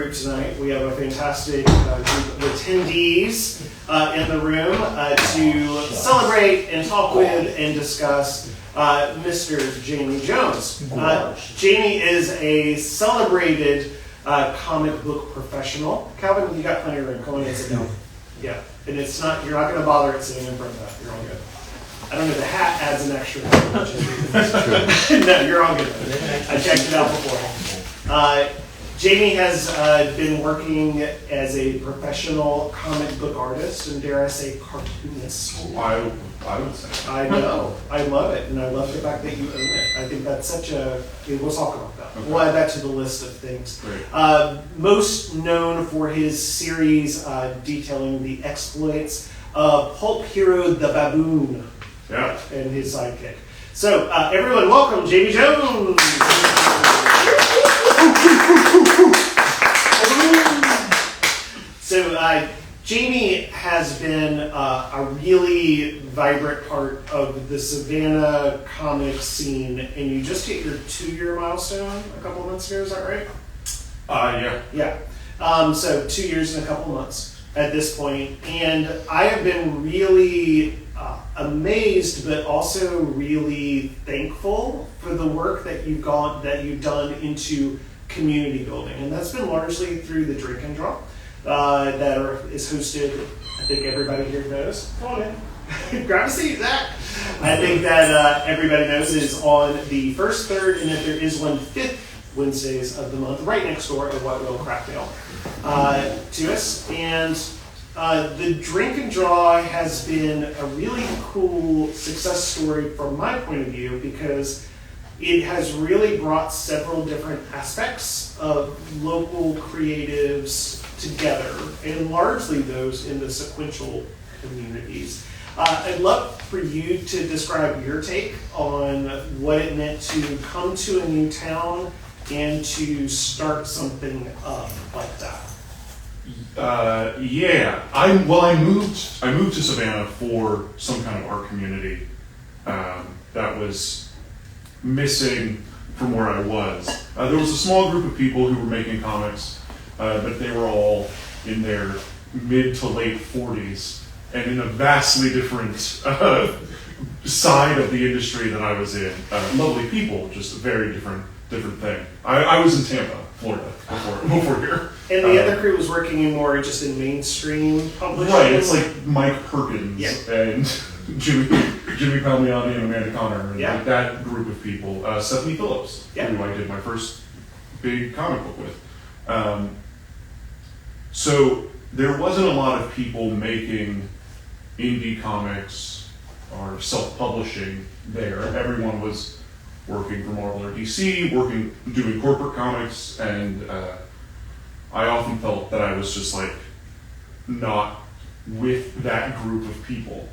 group tonight. We have a fantastic group of attendees in the room to celebrate and talk with and discuss Mr. Jamie Jones. Jamie is a celebrated comic book professional. Calvin, you got plenty of room. Come on in and sit down. Yeah, and it's not, you're not going to bother it sitting in front of that. You're all good. I don't know, the hat adds an extra. No, you're all good. I checked it out before. Jamie has been working as a professional comic book artist and, dare I say, cartoonist. I would say. I know. I love it, and I love the fact that you own it. I think that's such a... We'll talk about that. Okay. We'll add that to the list of things. Great. Most known for his series detailing the exploits of pulp hero the Baboon. Yeah. And his sidekick. So, everyone, welcome Jamie Jones! So, Jamie has been a really vibrant part of the Savannah comic scene, and you just hit your 2-year milestone a couple of months ago, is that right? Yeah. Yeah. So 2 years and a couple months at this point, and I have been really amazed, but also really thankful for the work that you've done into community building, and that's been largely through the Drink and Draw is hosted. I think everybody here knows. Come on in, grab a seat, Zach. I think that everybody knows is on the first, third, and if there is one, fifth Wednesdays of the month, right next door at White Whale Crackdale to us. And the Drink and Draw has been a really cool success story from my point of view because it has really brought several different aspects of local creatives together, and largely those in the sequential communities. I'd love for you to describe your take on what it meant to come to a new town and to start something up like that. Yeah. I moved to Savannah for some kind of art community that was missing from where I was. There was a small group of people who were making comics, but they were all in their mid to late 40s and in a vastly different side of the industry that I was in. Lovely people, just a very different thing. I was in Tampa, Florida before here. And the other crew was working more just in mainstream publishing. Right, it's like Mike Perkins and Jimmy Palmiotti and Amanda Connor and like that group of people. Stephanie Phillips, who I did my first big comic book with. So there wasn't a lot of people making indie comics or self-publishing there. Everyone was working for Marvel or DC, doing corporate comics, and I often felt that I was just like not with that group of people.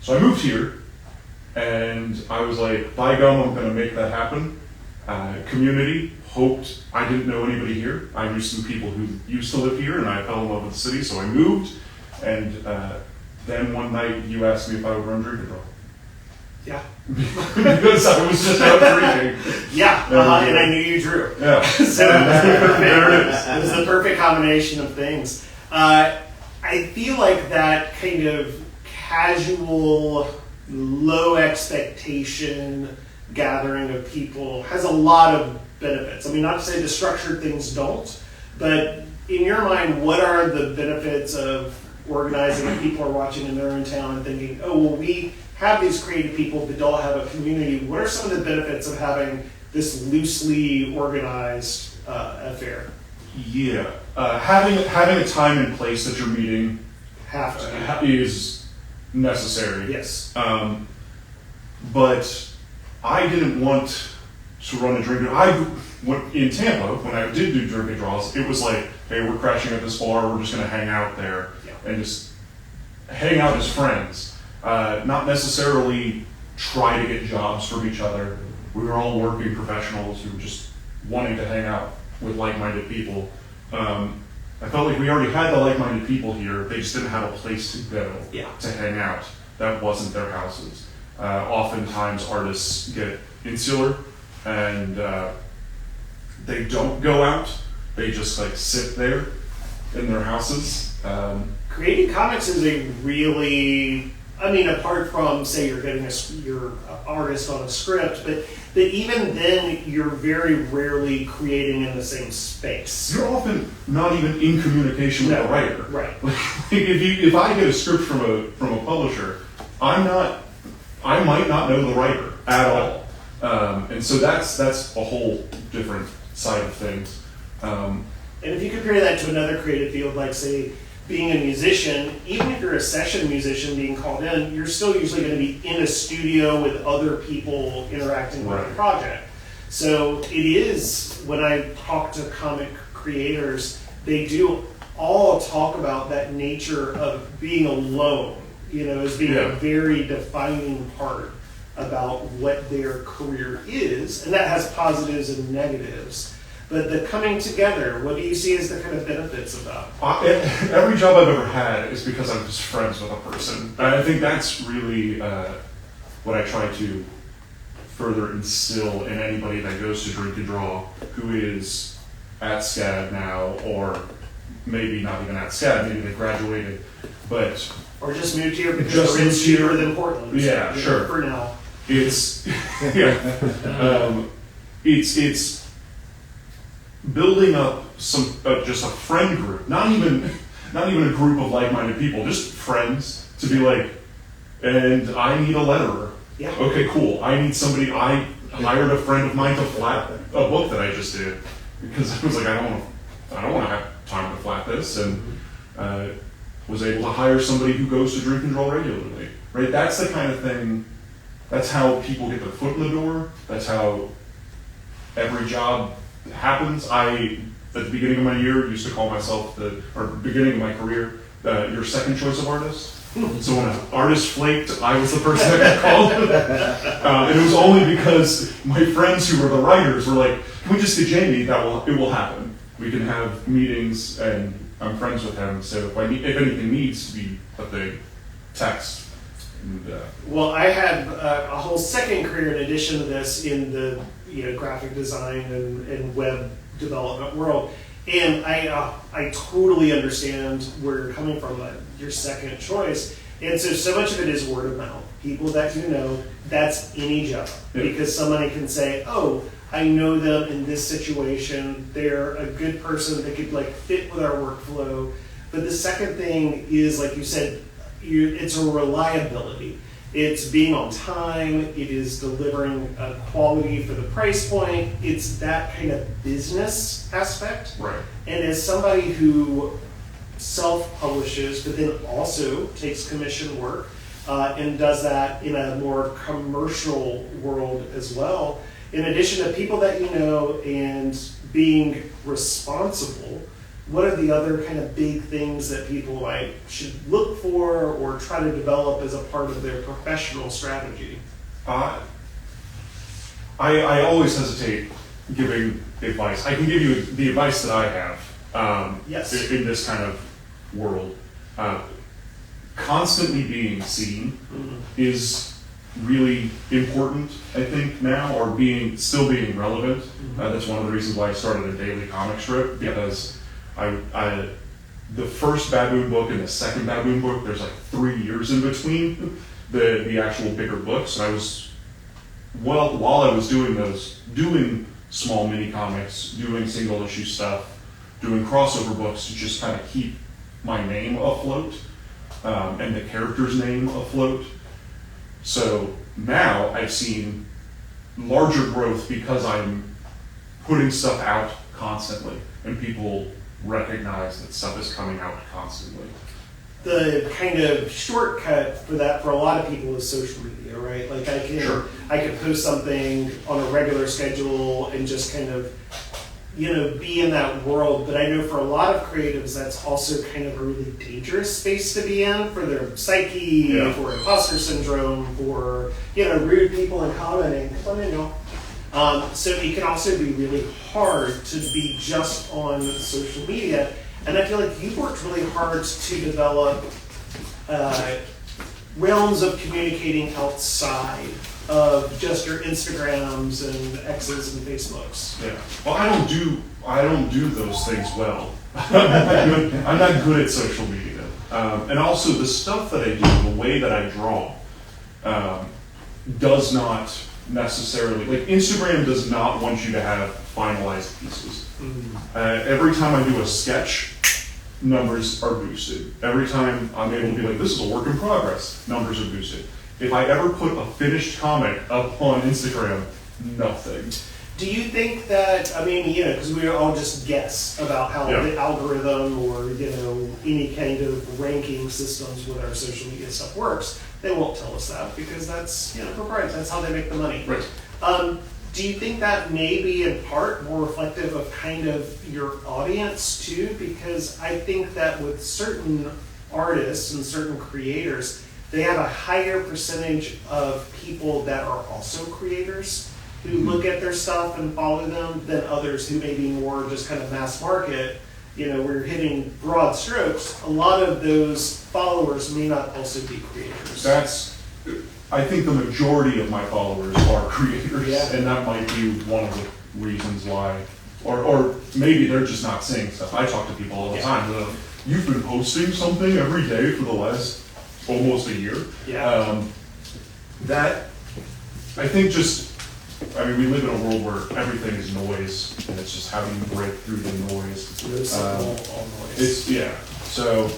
So I moved here, and I was like, by gum, I'm going to make that happen. Community, hoped. I didn't know anybody here. I knew some people who used to live here, and I fell in love with the city, so I moved. And then one night, you asked me if I would run Drink and Draw. Yeah. Because I was just out drinking. Yeah, and I knew you drew. Yeah. So it was the perfect combination of things. I feel like that kind of casual, low expectation gathering of people has a lot of benefits. I mean, not to say the structured things don't, but in your mind, what are the benefits of organizing and people are watching in their own town and thinking, oh, well, we have these creative people that don't have a community. What are some of the benefits of having this loosely organized affair? Yeah, having a time and place that you're meeting is necessary. Yes. But I didn't want to run a drink. In Tampa, when I did do Drink and Draws, it was like, hey, we're crashing at this bar. We're just going to hang out there and just hang out as friends. Not necessarily try to get jobs from each other. We were all working professionals who were just wanting to hang out with like-minded people. I felt like we already had the like-minded people here. They just didn't have a place to go to hang out. That wasn't their houses. Oftentimes artists get insular and they don't go out they just like sit there in their houses. Creating comics is a really, I mean, apart from say you're getting your artist on a script, but even then you're very rarely creating in the same space. You're often not even in communication with the writer. Right. Like if I get a script from a publisher, I might not know the writer at all, and so that's a whole different side of things. And if you compare that to another creative field, like say being a musician, even if you're a session musician being called in, you're still usually going to be in a studio with other people interacting with the project. So it is, when I talk to comic creators, they do all talk about that nature of being alone, as being a very defining part about what their career is. And that has positives and negatives. But the coming together, what do you see as the kind of benefits of that? Every job I've ever had is because I'm just friends with a person. And I think that's really what I try to further instill in anybody that goes to Drink and Draw, who is at SCAD now, or maybe not even at SCAD, maybe they graduated, but... Or just moved here because they're cheaper than Portland. Yeah, sure. For now. It's, it's building up some just a friend group, not even a group of like-minded people, just friends to be like, and I need a letterer. Yeah. Okay, cool. I need somebody. I hired a friend of mine to flat a book that I just did because I was like, I don't want to have time to flat this, and was able to hire somebody who goes to Drink and Draw regularly. Right. That's the kind of thing. That's how people get their foot in the door. That's how every job happens. At the beginning of my year, used to call myself beginning of my career, your second choice of artist. So when an artist flaked, I was the person that got called. And it was only because my friends who were the writers were like, "Can we just get Jamie? It will happen. We can have meetings, and I'm friends with him. So if anything needs to be a thing, text." And, well, I had a whole second career in addition to this in the graphic design and web development world, and I totally understand where you're coming from. Your second choice, and so much of it is word of mouth. People that you know, that's any job, because somebody can say, "Oh, I know them in this situation. They're a good person. They could fit with our workflow." But the second thing is, like you said, it's a reliability. It's being on time. It is delivering quality for the price point. It's that kind of business aspect. Right. And as somebody who self-publishes, but then also takes commission work and does that in a more commercial world as well, in addition to people that you know and being responsible, what are the other kind of big things that people should look for or try to develop as a part of their professional strategy? I always hesitate giving advice. I can give you the advice that I have yes. in this kind of world. Constantly being seen is really important, I think, now, or still being relevant. That's one of the reasons why I started a daily comic strip, because the first Baboon book and the second Baboon book, there's 3 years in between the actual bigger books. And I was, while I was doing small mini comics, doing single issue stuff, doing crossover books to just kind of keep my name afloat and the character's name afloat. So now I've seen larger growth because I'm putting stuff out constantly and people recognize that stuff is coming out constantly. The kind of shortcut for that for a lot of people is social media, right? Like I can post something on a regular schedule and just kind of be in that world. But I know for a lot of creatives that's also kind of a really dangerous space to be in for their psyche, for imposter syndrome, for rude people and commenting. So it can also be really hard to be just on social media. And I feel like you've worked really hard to develop realms of communicating outside of just your Instagrams and X's and Facebooks. Yeah. Well, I don't do those things well. I'm not good at social media. And also the stuff that I do, the way that I draw, does not necessarily, like Instagram does not want you to have finalized pieces. Every time I do a sketch, numbers are boosted. Every time I'm able to be like, this is a work in progress, numbers are boosted. If I ever put a finished comic up on Instagram, nothing. Do you think that, I mean, because we all just guess about how the algorithm or, any kind of ranking systems with our social media stuff works. They won't tell us that because that's, proprietary. That's how they make the money. Right. Do you think that may be in part more reflective of kind of your audience too? Because I think that with certain artists and certain creators, they have a higher percentage of people that are also creators who look at their stuff and follow them than others who may be more just kind of mass market. We're hitting broad strokes. A lot of those followers may not also be creators. I think the majority of my followers are creators, and that might be one of the reasons why, or maybe they're just not saying stuff. I talk to people all the time. You've been posting something every day for the last almost a year. That, I think we live in a world where everything is noise, and it's just how you break through the noise. All noise. So,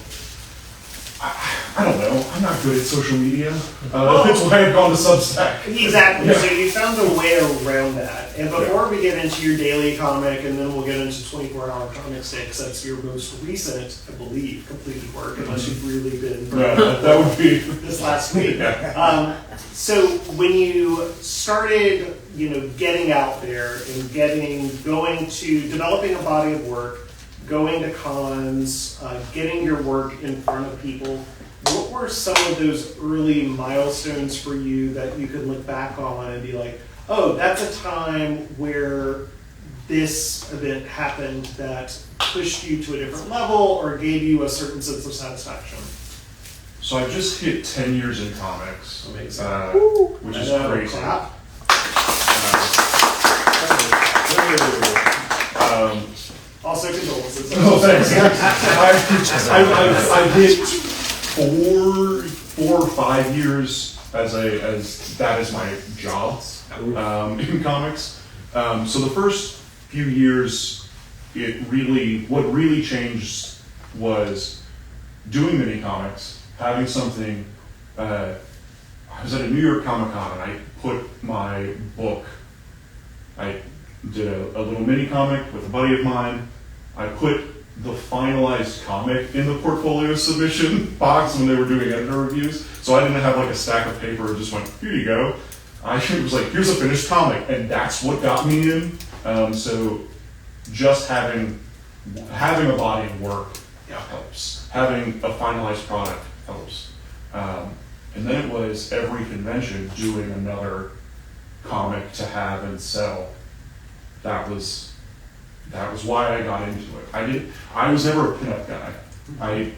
I don't know. I'm not good at social media. That's why I've gone to Substack. Exactly. So you found a way around that. And before we get into your daily comic, and then we'll get into 24-hour comic sticks, that's your most recent, I believe, completed work, unless you've really been that would be this last week. So when you started, getting out there and developing a body of work, going to cons, getting your work in front of people, what were some of those early milestones for you that you could look back on and be like, oh, that's a time where this event happened that pushed you to a different level or gave you a certain sense of satisfaction? So I just hit 10 years in comics, Amazing. Which is crazy. Clap. Also condolences. Oh, thanks. I hit 4 or 5 years as that is my job in comics. So the first few years, what really changed was doing mini comics, having something. I was at a New York Comic Con and I put my book. I did a little mini comic with a buddy of mine. I put the finalized comic in the portfolio submission box when they were doing editor reviews. So I didn't have like a stack of paper and just went, here you go. I was like, here's a finished comic, and that's what got me in. So just having a body of work helps. Having a finalized product helps. And then it was every convention doing another comic to have and sell. That was why I got into it. I was never a pinup guy. I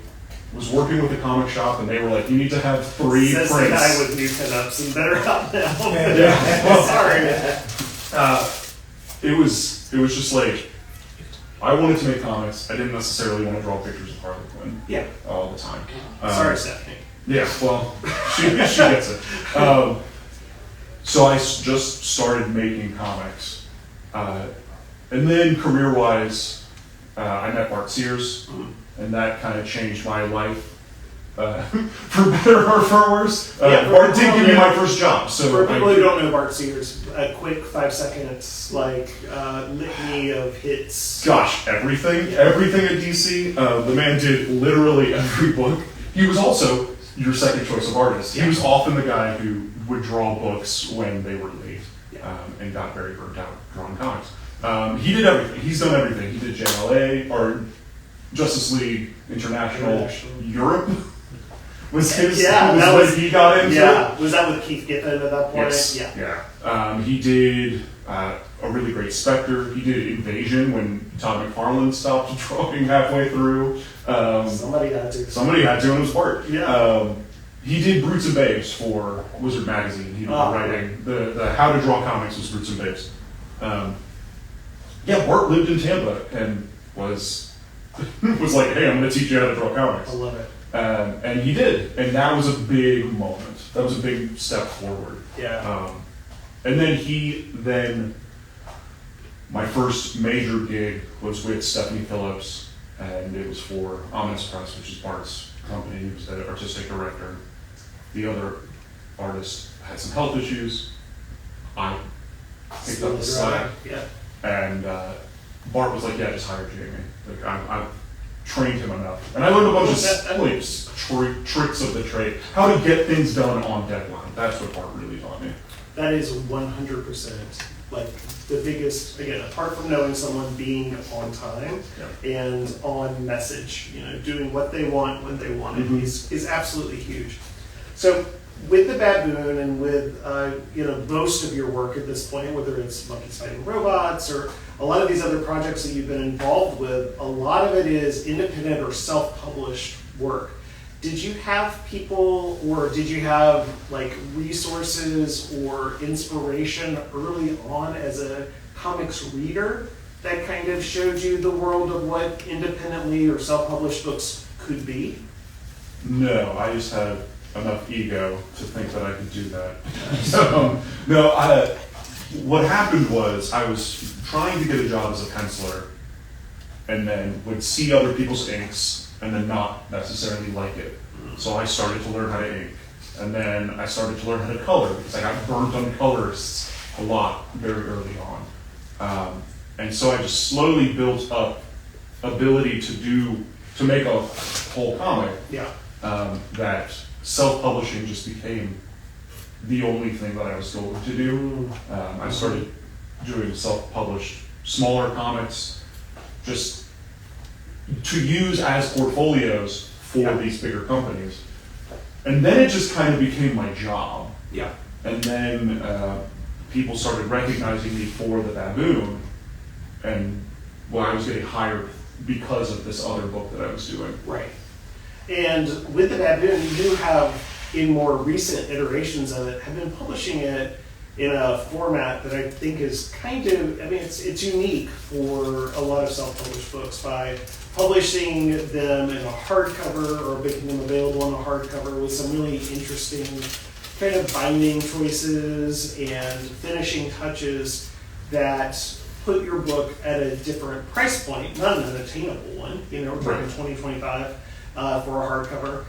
was working with a comic shop and they were like, you need to have 3 Says prints. the guy with new pinups and better help now. Yeah. Well, sorry. It was just like, I wanted to make comics. I didn't necessarily want to draw pictures of Harley Quinn all the time. Sorry, Stephanie. Yeah, well, she gets it. So I just started making comics. And then career-wise, I met Bart Sears, and that kind of changed my life. For better or for worse. Bart did give me my first job. So for people who don't know Bart Sears, a quick 5 seconds, litany of hits. Gosh, everything at DC. The man did literally every book. He was also your second choice of artist. He was often the guy who would draw books when they were late, and got very burnt out drawing comics. He did everything. He's done everything. He did JLA, or Justice League International. Europe was his. He got into. Yeah, was that with Keith Giffen at that point? Yes. Yeah. He did a really great Spectre. He did Invasion when Todd McFarlane stopped drawing halfway through. Somebody had to. Somebody had to, and it was Bart. Yeah. he did Brutes and Babes for Wizard Magazine. He was writing the How to Draw Comics was Brutes and Babes. Yeah, Bart lived in Tampa and was like, hey, I'm going to teach you how to draw comics. I love it. And he did, and that was a big moment. That was a big step forward. Yeah. And then my first major gig was with Stephanie Phillips, and it was for Ominous Press, which is Bart's company. He was the artistic director. The other artist had some health issues. I picked up the slack. Yeah. And Bart was like, yeah, just hire Jamie. Like, I've trained him enough. And I learned a bunch of tricks of the trade. How to get things done on deadline. That's what Bart really taught me. That is 100% like the biggest, again, apart from knowing someone being on time and on message, doing what they want when they want it is absolutely huge. So with the Baboon and with most of your work at this point, whether it's Monkeys Fighting Robots or a lot of these other projects that you've been involved with, a lot of it is independent or self-published work. Did you have people, or did you have like resources or inspiration early on as a comics reader that kind of showed you the world of what independently or self-published books could be? No, I just had enough ego to think that I could do that. What happened was I was trying to get a job as a penciler and then would see other people's inks and then not necessarily like it. So I started to learn how to ink. And then I started to learn how to color because I got burnt on colorists a lot very early on. And so I just slowly built up ability to make a whole comic. Yeah. That self-publishing just became the only thing that I was going to do. I started doing self-published smaller comics just to use as portfolios for these bigger companies. And then it just kind of became my job. Yeah. And then people started recognizing me for the Baboon, and I was getting hired because of this other book that I was doing. Right. And with the Baboon, you have, in more recent iterations of it, have been publishing it in a format that I think is it's unique for a lot of self-published books by publishing them in a hardcover or making them available in a hardcover with some really interesting kind of binding choices and finishing touches that put your book at a different price point, not an unattainable one, we're talking 2025 for a hardcover.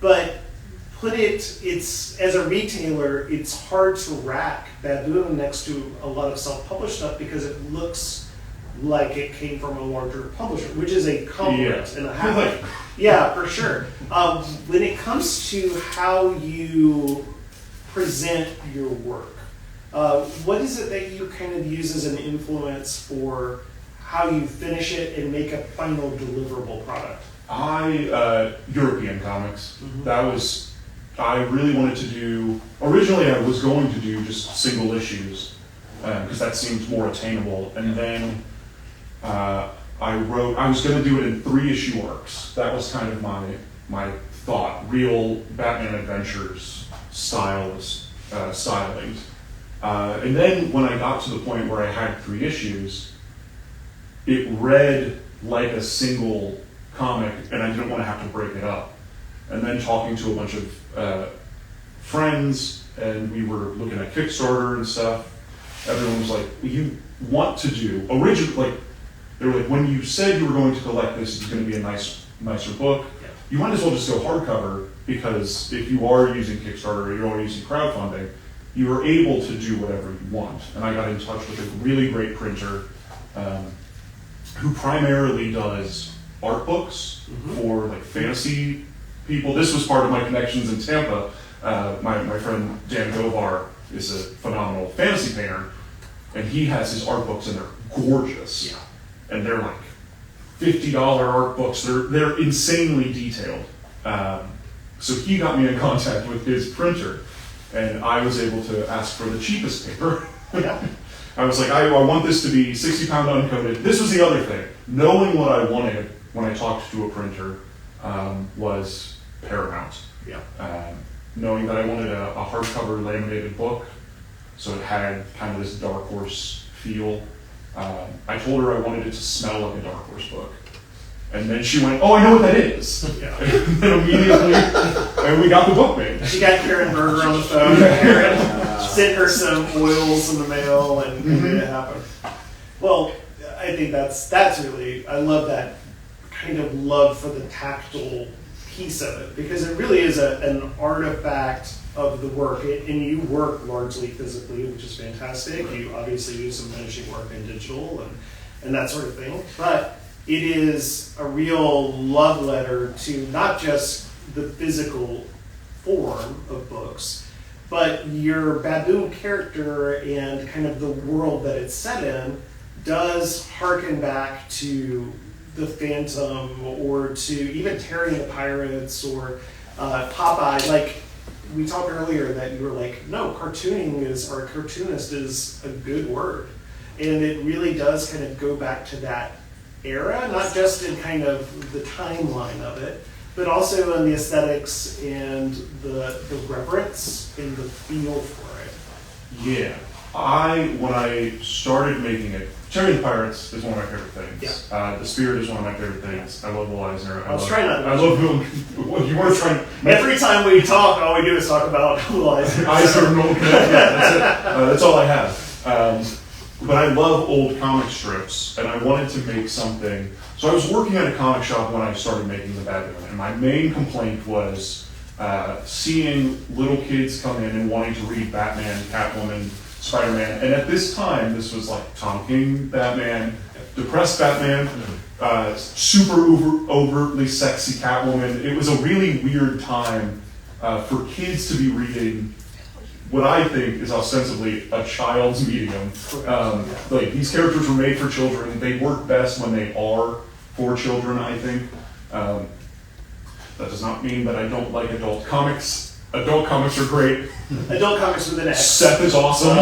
But it's as a retailer, it's hard to rack Baboon next to a lot of self-published stuff because it looks like it came from a larger publisher, which is a compliment and a half. Yeah, for sure. When it comes to how you present your work, what is it that you kind of use as an influence for how you finish it and make a final deliverable product? European comics. I really wanted to do, originally I was going to do just single issues, because that seemed more attainable, and then I was going to do it in 3-issue arcs. That was kind of my thought, real Batman Adventures stylings. And then when I got to the point where I had 3 issues, it read like a single comic, and I didn't want to have to break it up. And then talking to a bunch of friends, and we were looking at Kickstarter and stuff, everyone was like, you want to do, originally, they were like, when you said you were going to collect this, it's going to be a nicer book, you might as well just go hardcover, because if you are using Kickstarter or you're using crowdfunding, you are able to do whatever you want. And I got in touch with a really great printer who primarily does art books for like fantasy people. This was part of my connections in Tampa. My friend Dan Govar is a phenomenal fantasy painter, and he has his art books, and they're gorgeous. Yeah. And they're like $50 art books. They're insanely detailed. So he got me in contact with his printer, and I was able to ask for the cheapest paper. Yeah. I was like, I want this to be 60-pound uncoated. This was the other thing. Knowing what I wanted when I talked to a printer was paramount. Yeah. Knowing that I wanted a hardcover laminated book, so it had kind of this Dark Horse feel. I told her I wanted it to smell like a Dark Horse book. And then she went, "Oh, I know what that is." Yeah. And then immediately, and we got the book made. She got Karen Berger on the phone. Karen sent her some oils in the mail and made it happen. Well, I think that's really, I love that kind of love for the tactile piece of it, because it really is an artifact of the work. And you work largely physically, which is fantastic. You obviously do some finishing work in digital and that sort of thing. But it is a real love letter to not just the physical form of books, but your baboon character and kind of the world that it's set in does harken back to the Phantom or to even Terry and the Pirates or Popeye. Like we talked earlier that you were like, no, cartoonist is a good word. And it really does kind of go back to that era, not just in kind of the timeline of it, but also in the aesthetics and the reverence and the feel for it. Yeah. When I started making it, Terry and the Pirates is one of my favorite things. Yeah. The Spirit is one of my favorite things. I love Will Eisner. I was trying not to. I love Will. You weren't trying. Every time we talk, all we do is talk about Will Eisner. Eisner and Will. Yeah, that's it. That's all I have. But I love old comic strips, and I wanted to make something. So I was working at a comic shop when I started making the Baboon, and my main complaint was seeing little kids come in and wanting to read Batman, Catwoman, Spider-Man. And at this time, this was like Tom King Batman, depressed Batman, super overtly sexy Catwoman. It was a really weird time for kids to be reading what I think is ostensibly a child's medium. Like these characters were made for children. They work best when they are for children, I think. That does not mean that I don't like adult comics. Adult comics are great. Adult comics with an X. Seth is awesome.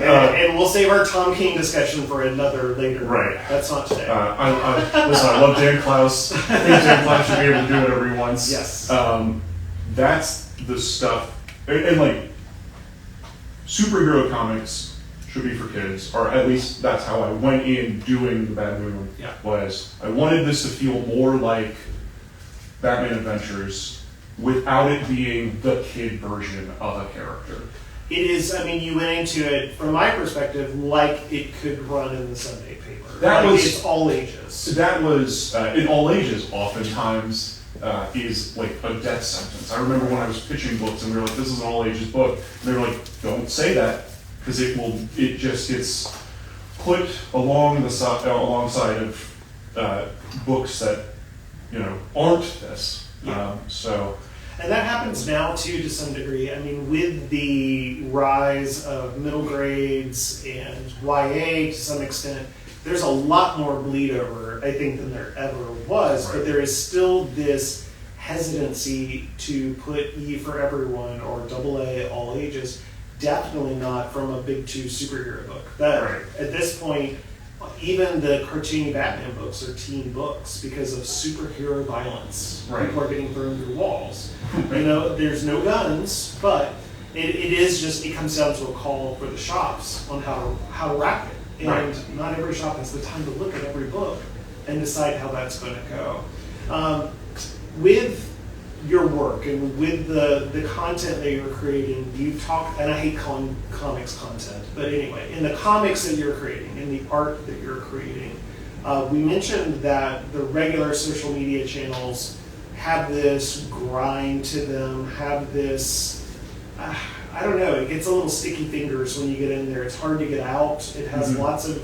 And we'll save our Tom King discussion for another later. Right. That's not today. Listen, I love Dan Klaus. I think Dan Klaus should be able to do it every once. Yes. That's the stuff. And like, superhero comics should be for kids, or at least that's how I went in doing the Baboon. Yeah. Was I wanted this to feel more like Batman Adventures without it being the kid version of a character. It is, I mean, you went into it, from my perspective, like it could run in the Sunday paper. It's all ages. That was, in all ages, oftentimes, is like a death sentence. I remember when I was pitching books and we were like, this is an all ages book. And they were like, don't say that, because it just gets put alongside of books that, aren't this. Yeah. And that happens now too, to some degree. I mean, with the rise of middle grades and YA to some extent, there's a lot more bleed over, I think, than there ever was, right. But there is still this hesitancy to put E for everyone or AA all ages, definitely not from a big two superhero book. At this point, even the cartoony Batman books are teen books because of superhero violence. Right. People are getting thrown through walls. There's no guns, but it comes down to a call for the shops on how to wrap it. And not every shop has the time to look at every book and decide how that's going to go. With your work and with the content that you're creating, you talk, and I hate calling comics content, but anyway, in the comics that you're creating, in the art that you're creating, we mentioned that the regular social media channels have this grind to them, have this, I don't know, it gets a little sticky fingers when you get in there. It's hard to get out. It has lots of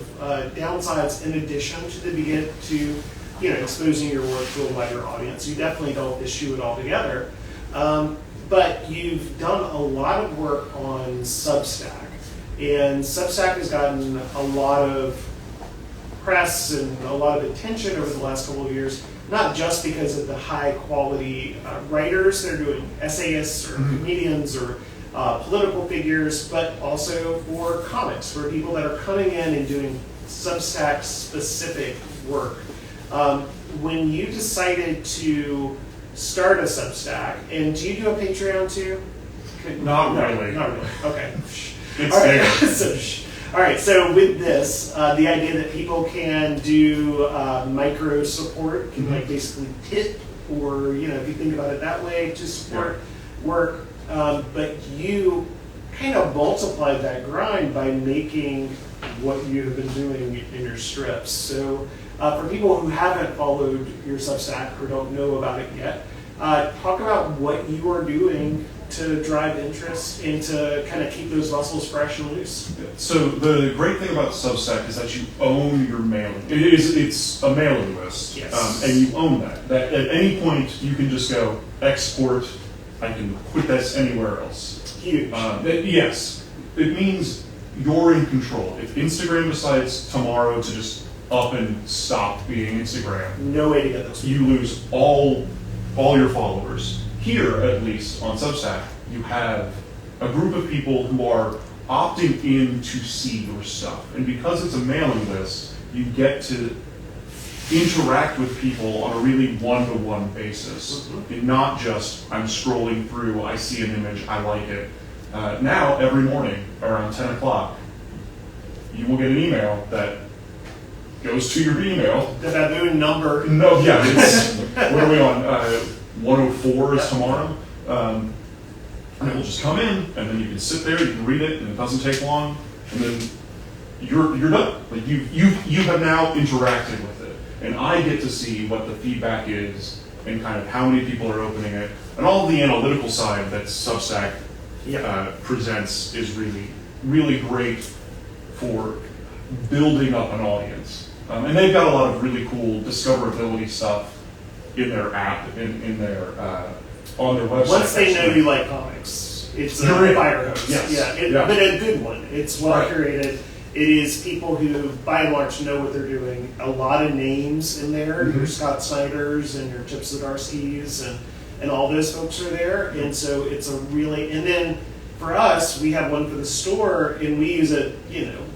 downsides in addition to exposing your work to a wider audience. You definitely don't eschew it altogether. But you've done a lot of work on Substack. And Substack has gotten a lot of press and a lot of attention over the last couple of years, not just because of the high quality writers that are doing essayists or comedians or political figures, but also for comics, for people that are coming in and doing Substack specific work. When you decided to start a Substack. And do you do a Patreon too? Not No, really. Not really. Okay. It's All right. there. All right. So with this, the idea that people can do micro support, can like basically tip, or if you think about it that way, to support work. But you kind of multiplied that grind by making what you have been doing in your strips. So for people who haven't followed your Substack or don't know about it yet, talk about what you are doing to drive interest and to kind of keep those muscles fresh and loose. So the great thing about Substack is that you own your mailing. It's a mailing list, Yes. and you own that. That at any point you can just go export. I can put this anywhere else. Huge. Yes, it means you're in control. If Instagram decides tomorrow to just up and stop being Instagram, No way to get those. you lose all your followers. Here, at least on Substack, you have a group of people who are opting in to see your stuff, and because it's a mailing list, you get to interact with people on a really one-to-one basis, and not just I'm scrolling through, I see an image, I like it. Now, every morning around 10 o'clock, you will get an email that goes to your email. The baboon number. No, yeah, it's, what are we on? 104 is tomorrow. And it will just come in, and then you can sit there, you can read it, and it doesn't take long, and then you're done. Like you have now interacted with it, and I get to see what the feedback is and kind of how many people are opening it, and all of the analytical side that Substack presents is really, really great for building up an audience. And they've got a lot of really cool discoverability stuff in their app, in their on their website. Once they know you like comics, it's a fire hose. Yes. But a good one. It's well curated. It is people who, by and large, know what they're doing. A lot of names in there. Your Scott Snyders and your Chip Zdarsky's and all those folks are there. And so it's a really, and then for us, we have one for the store, and we use it,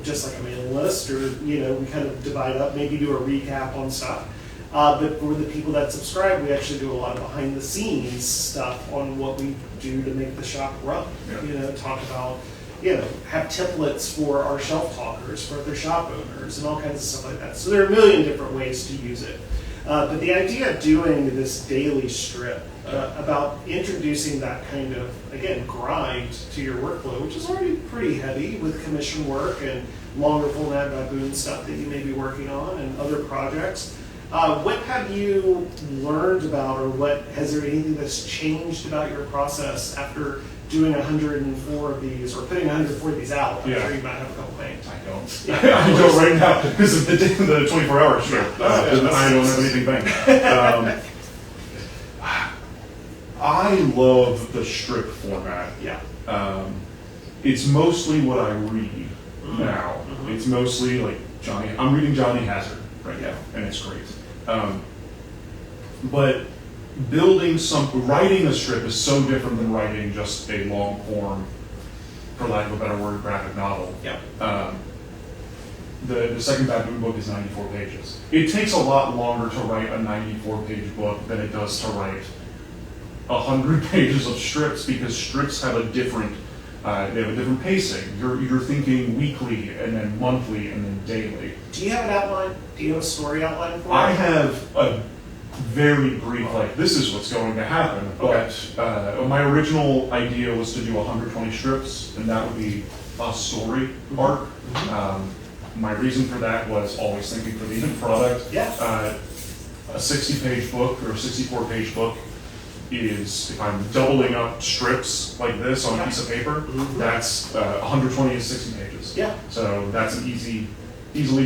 just like a mailing list, or, we kind of divide up, maybe do a recap on stuff. But for the people that subscribe, we actually do a lot of behind the scenes stuff on what we do to make the shop run. Yeah. Talk about, have templates for our shelf talkers, for their shop owners, and all kinds of stuff like that. So there are a million different ways to use it. But the idea of doing this daily strip, about introducing that kind of, again, grind to your workflow, which is already pretty heavy with commission work and longer format baboon stuff that you may be working on and other projects. What have you learned about, or has there anything that's changed about your process after doing 104 of these, or putting 104 of these out? I'm sure you might have a couple things. I don't. I don't right now because of the 24-hour strip. I don't have anything banked. I love the strip format. Yeah. It's mostly what I read now. It's mostly like I'm reading Johnny Hazard right now, and it's great. But writing a strip is so different than writing just a long form, for lack of a better word, graphic novel. Yeah. The second Baboon book is 94 pages. It takes a lot longer to write a 94-page book than it does to write 100 pages of strips, because strips have a different pacing. You're thinking weekly, and then monthly, and then daily. Do you have an outline? Do you have a story outline for it? I have a very brief, this is what's going to happen. Okay. But my original idea was to do 120 strips, and that would be a story arc. My reason for that was always thinking for the end product. Yeah. A 60-page book or a 64-page book is, if I'm doubling up strips like this on a piece of paper, that's 120 is 60 pages. Yeah. So that's an easily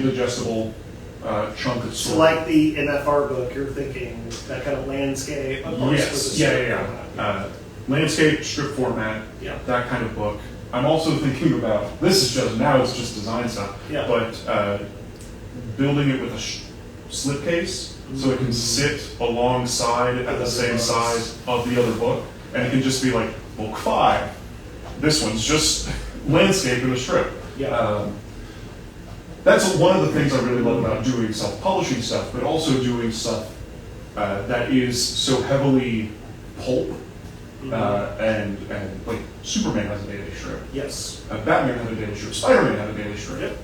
digestible chunk of story. So like the MFR book, you're thinking that kind of landscape. Yes. Yeah. Landscape, strip format, that kind of book. I'm also thinking about, it's just design stuff, but building it with a slipcase so it can sit alongside at the same size of the other book, and it can just be like, book 5. This one's just landscape in a strip. Yeah. That's one of the things I really love about doing self-publishing stuff, but also doing stuff that is so heavily pulp, and like Superman has a daily strip. Yes. Batman has a daily strip. Spider-Man has a daily strip. Yep.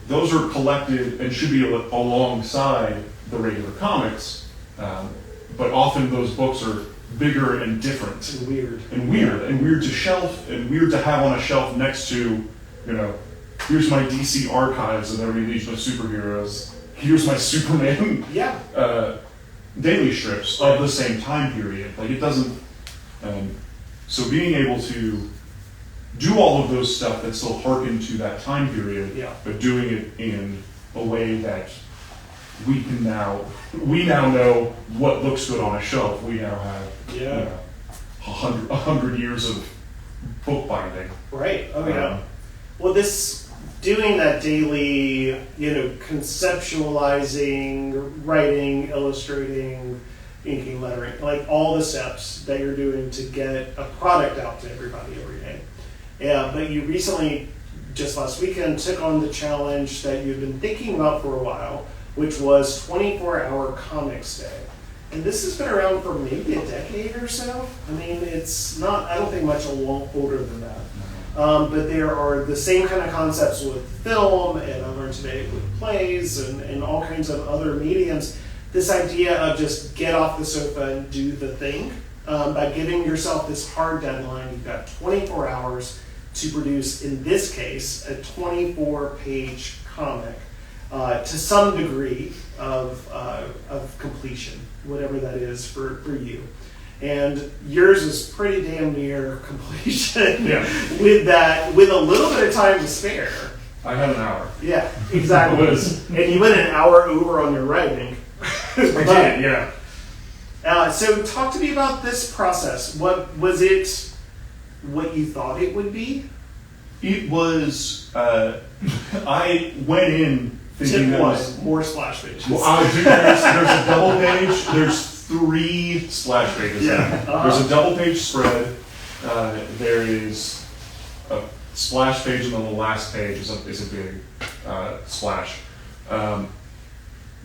Those are collected and should be alongside the regular comics, but often those books are bigger and different. And weird to shelf, and weird to have on a shelf next to, here's my DC archives of every Legion of Superheroes. Here's my Superman daily strips of the same time period. Like, it doesn't. So being able to do all of those stuff that still harken to that time period, but doing it in a way that we now know what looks good on a shelf. We now have 100 years of bookbinding. Right. Oh yeah. Well, doing that daily, conceptualizing, writing, illustrating, inking, lettering, like all the steps that you're doing to get a product out to everybody every day. Yeah, but you recently, just last weekend, took on the challenge that you've been thinking about for a while, which was 24-hour Comics Day. And this has been around for maybe a decade or so. I mean, it's not, I don't think much older than that. But there are the same kind of concepts with film, and I learned today with plays and all kinds of other mediums. This idea of just get off the sofa and do the thing. By giving yourself this hard deadline, you've got 24 hours to produce, in this case, a 24-page comic to some degree of completion, whatever that is for you. And yours is pretty damn near completion with a little bit of time to spare. I had an hour. Yeah, exactly. And you went an hour over on your writing. I did, yeah. So talk to me about this process. What was it? What you thought it would be? It was. I went in thinking Tip one, more splash pages. Well, there's a double page. There's 3 splash pages. There's a double page spread. There is a splash page, and then the last page is a big splash.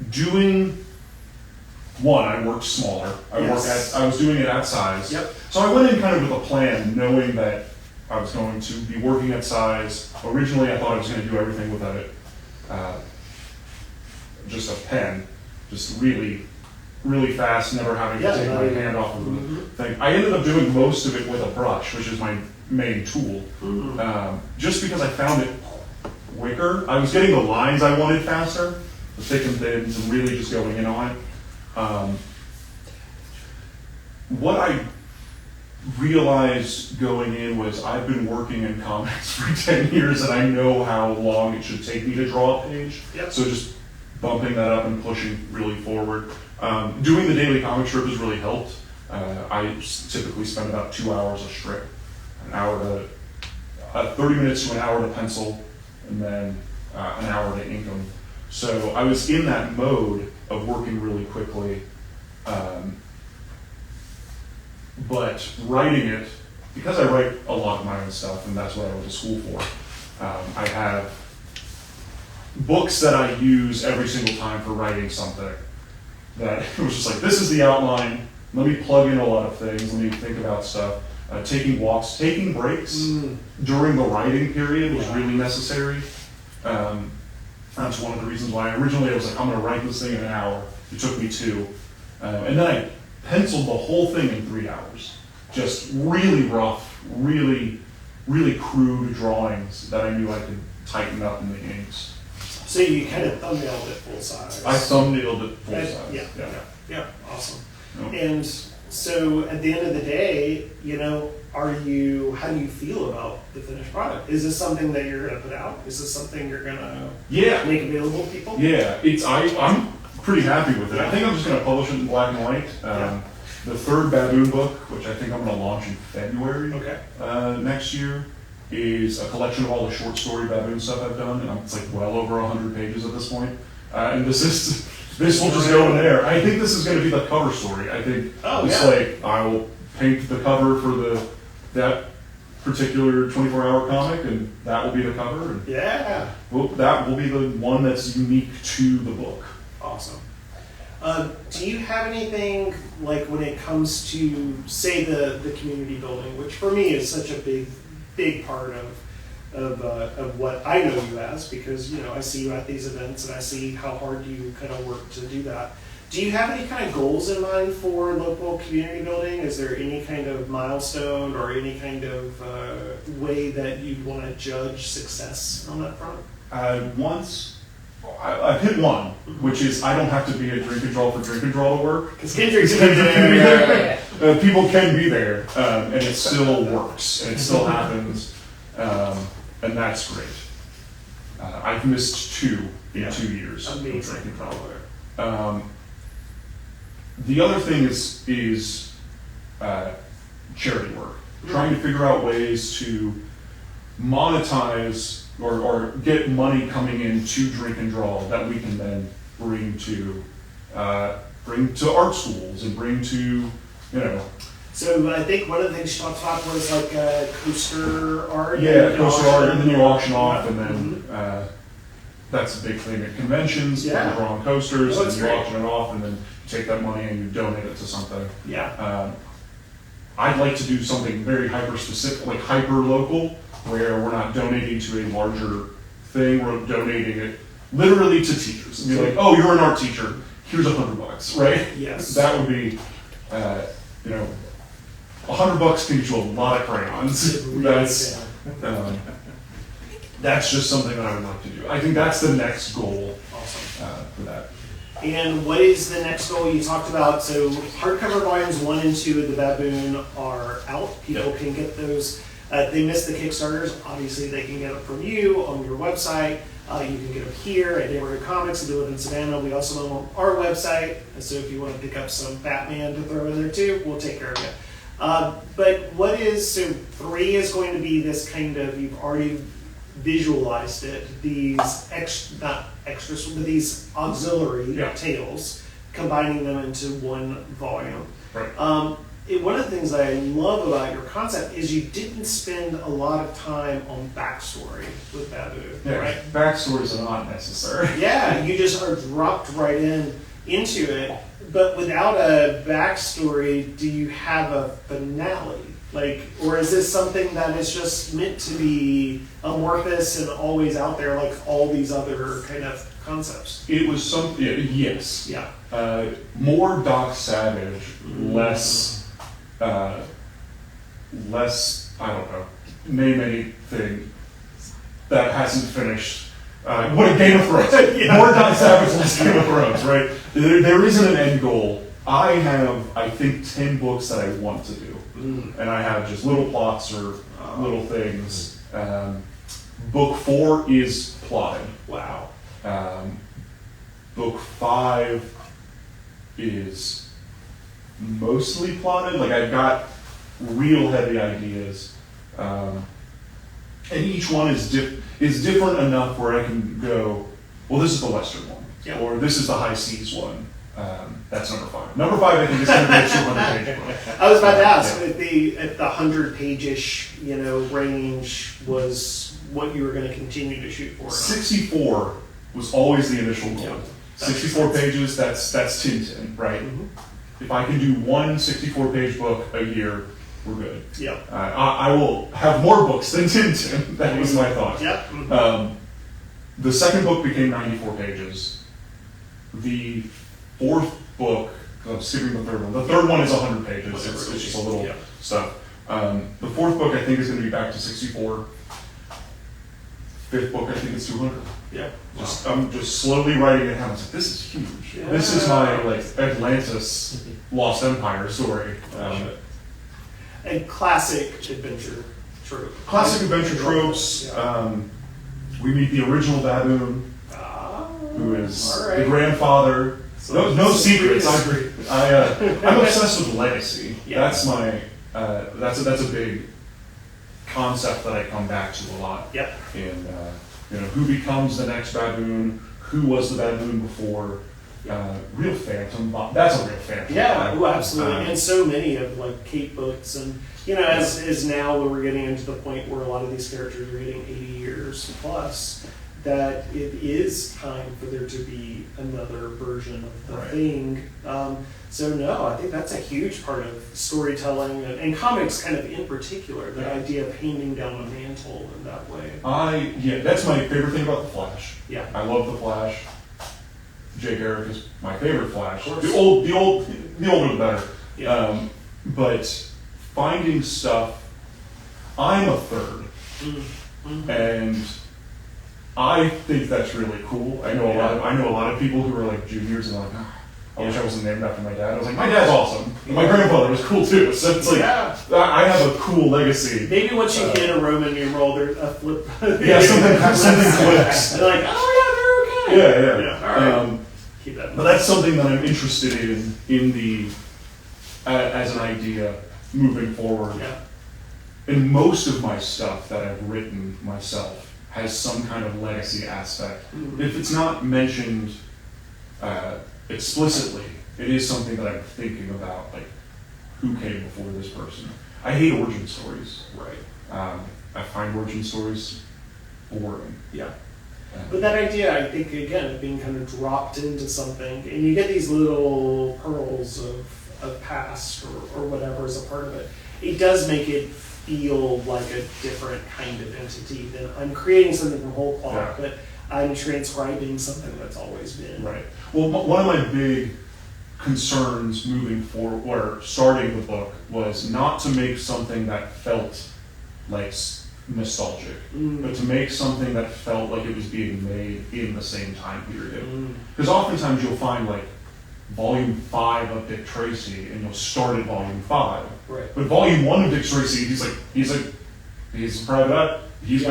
Doing one, I worked smaller. I was doing it at size. Yep. So I went in kind of with a plan, knowing that I was going to be working at size. Originally, I thought I was going to do everything with just a pen, just really, really fast, never having to take my hand off of the thing. I ended up doing most of it with a brush, which is my main tool, just because I found it quicker. I was getting the lines I wanted faster, the thick and thins, and really just going in on it. What I realized going in was I've been working in comics for 10 years and I know how long it should take me to draw a page. Yep. So just bumping that up and pushing really forward. Doing the daily comic strip has really helped. I typically spend about 2 hours a strip, 30 minutes to an hour to pencil, and then an hour to ink them. So I was in that mode of working really quickly, but writing it, because I write a lot of my own stuff, and that's what I went to school for, I have books that I use every single time for writing something. That it was just like, this is the outline, let me plug in a lot of things, let me think about stuff. Taking walks, taking breaks during the writing period was really necessary. That's one of the reasons why originally I was like, I'm going to write this thing in an hour. It took me 2. And then I penciled the whole thing in 3 hours. Just really rough, really, really crude drawings that I knew I could tighten up in the inks. So you kind of thumbnailed it full size. I thumbnailed it full size. Yeah, awesome. Yep. And so at the end of the day, how do you feel about the finished product? Is this something that you're going to put out? Is this something you're going to make available to people? Yeah, I'm pretty happy with it. I think I'm just going to publish it in black and white. The 3rd Baboon book, which I think I'm going to launch in February next year, is a collection of all the short story baboon stuff I've done, and it's like well over 100 pages at this point. And this will just go in there. I think this is going to be the cover story. I think I will paint the cover for that particular 24-hour comic, and that will be the cover. And that will be the one that's unique to the book. Awesome. Do you have anything like when it comes to, say, the community building, which for me is such a big part of what I know you as, because I see you at these events and I see how hard you kind of work to do that. Do you have any kind of goals in mind for local community building? Is there any kind of milestone or any kind of way that you'd want to judge success on that front? I've hit one, which is I don't have to be at Drink and Draw for Drink and Draw to work. Because Kendrick's can be there. People can be there, and it still works, and it still happens, and that's great. I've missed 2 in 2 years of Drink and Draw. The other thing is charity work. Trying to figure out ways to monetize or get money coming in to Drink and Draw that we can then bring to art schools and bring to. So I think one of the things you talked about was like coaster art. Yeah, coaster art, and then you auction off, and then that's a big thing at conventions. Yeah. People draw on coasters, and you auction it off, and then you take that money and you donate it to something. Yeah. I'd like to do something very hyper specific, like hyper local, where we're not donating to a larger thing. We're donating it literally to teachers. And be like, oh, you're an art teacher. Here's $100, right? Yes. That would be, $100 can get you a lot of crayons. That's just something that I would like to do. I think that's the next goal. Awesome. For that. And what is the next goal you talked about? So hardcover volumes 1 and 2 of the Baboon are out. People can get those. They missed the Kickstarters. Obviously, they can get them from you on your website. You can get them here at Neighborhood Comics and do it in Savannah. We also have them on our website. So if you want to pick up some Batman to throw in there too, we'll take care of you. But what is, so 3 is going to be this kind of, you've already visualized it, these not extras, but these auxiliary tales, combining them into one volume. Right. One of the things I love about your concept is you didn't spend a lot of time on backstory with Baboon, right? Backstories are not necessary. Yeah, you just are dropped right into it. But without a backstory, do you have a finale? Or is this something that is just meant to be amorphous and always out there, like all these other kind of concepts? It was something. Yes. Yeah. More Doc Savage, less. Less. I don't know. Name anything that hasn't finished. What a Game of Thrones. More Doc Savage, less Game of Thrones. Right. There isn't an end goal. I have, I think, 10 books that I want to do. And I have just little plots or little things. Book 4 is plotted. Wow. Book 5 is mostly plotted. I've got real heavy ideas. And each one is different enough where I can go, well, this is the Western one. Yeah. Or this is the High Seas one. That's number 5. Number 5, I think, is going to be a 200-page book. I was about to ask if the 100-page-ish, range was what you were going to continue to shoot for. 64 was always the initial goal. Yeah, 64 pages, that's Tintin, right? Mm-hmm. If I can do one 64-page book a year, we're good. Yeah. I will have more books than Tintin. That was my thought. Yep. Mm-hmm. The second book became 94 pages. The 4th book, I'm skipping the 3rd one. The 3rd one is 100 pages. It's just a little stuff. The 4th book, I think, is going to be back to 64. 5th book, I think it's 200. Yeah. I'm just slowly writing it down. I was like, this is huge. Yeah. This is my Atlantis Lost Empire story. And classic adventure trope. Classic adventure tropes. Yeah. We meet the original Baboon, who is the grandfather. So no secrets. I'm obsessed with legacy. Yeah. That's my that's a big concept that I come back to a lot. Yep. And who becomes the next Baboon? Who was the Baboon before? Real phantom. That's a real phantom. Yeah. Oh, absolutely. And so many of Kate books, and as now we're getting into the point where a lot of these characters are getting 80 years plus. that it is time for there to be another version of the Right. thing. So no, I think that's a huge part of storytelling and comics kind of in particular, the idea of handing down a mantle in that way. Yeah, that's my favorite thing about the Flash. Yeah. I love the Flash. Jay Garrick is my favorite Flash. Of course. The older the better. Yeah. But finding stuff, I'm a third, Mm-hmm. and I think that's really cool. I know a lot of people who are like juniors and are like, oh, I wish I wasn't named after my dad. I was like, my dad's awesome. And my grandfather was cool too. So it's like, I have a cool legacy. Maybe once you hit a Roman numeral, there's a flip. Yeah, something clicks. They're like, oh yeah, they're okay. Yeah. All right. Keep that in But mind. that's something that I'm interested in the as an idea moving forward. Yeah. And most of my stuff that I've written myself has some kind of legacy aspect. Mhm. If it's not mentioned explicitly, it is something that I'm thinking about, like who came before this person. I hate origin stories. Right. I find origin stories boring. Yeah. But that idea, I think, again, of being kind of dropped into something, and you get these little pearls of past or whatever as a part of it, it does make it feel like a different kind of entity than I'm creating something from whole cloth, but I'm transcribing something that's always been. Right. Well, one of my big concerns moving forward, or starting the book, was not to make something that felt like nostalgic, but to make something that felt like it was being made in the same time period. Because oftentimes you'll find like volume 5 of Dick Tracy, and you'll start at volume 5. Right. But volume 1 of Dick Tracy, he's a private. He's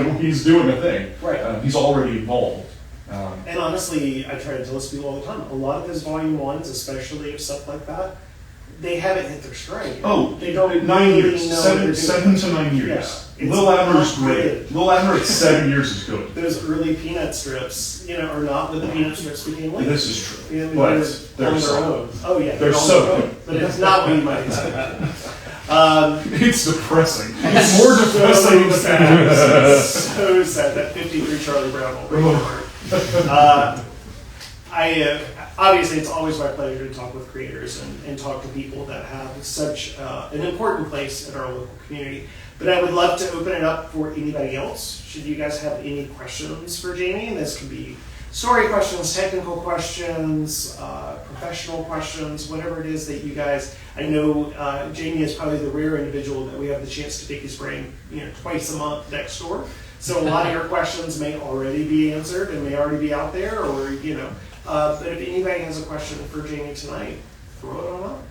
doing a thing. Right. He's already involved. And honestly, I try to tell this people all the time, a lot of those volume 1s, especially of stuff like that, they haven't hit their stride yet. Oh, they don't 9 really years, know seven to 9 years. Yeah, Little Abner's not great. good. Little Abner at 7 years is good. Those early Peanut strips, are not what the Peanut strips became later. This is true, Yeah, I mean, but they're on they're their so own. Oh yeah, they're on so their own. good. But it's not what you might expect. It's depressing. It's more depressing So sad. So sad. That 53 Charlie Brown will break my heart. Obviously, it's always my pleasure to talk with creators and talk to people that have such an important place in our local community. But I would love to open it up for anybody else. Should you guys have any questions for Jamie? And this could be story questions, technical questions, professional questions, whatever it is that you guys. I know Jamie is probably the rare individual that we have the chance to pick his brain, twice a month next door. So a lot of your questions may already be answered and may already be out there, or But if anybody has a question for Jamie tonight, throw it on up.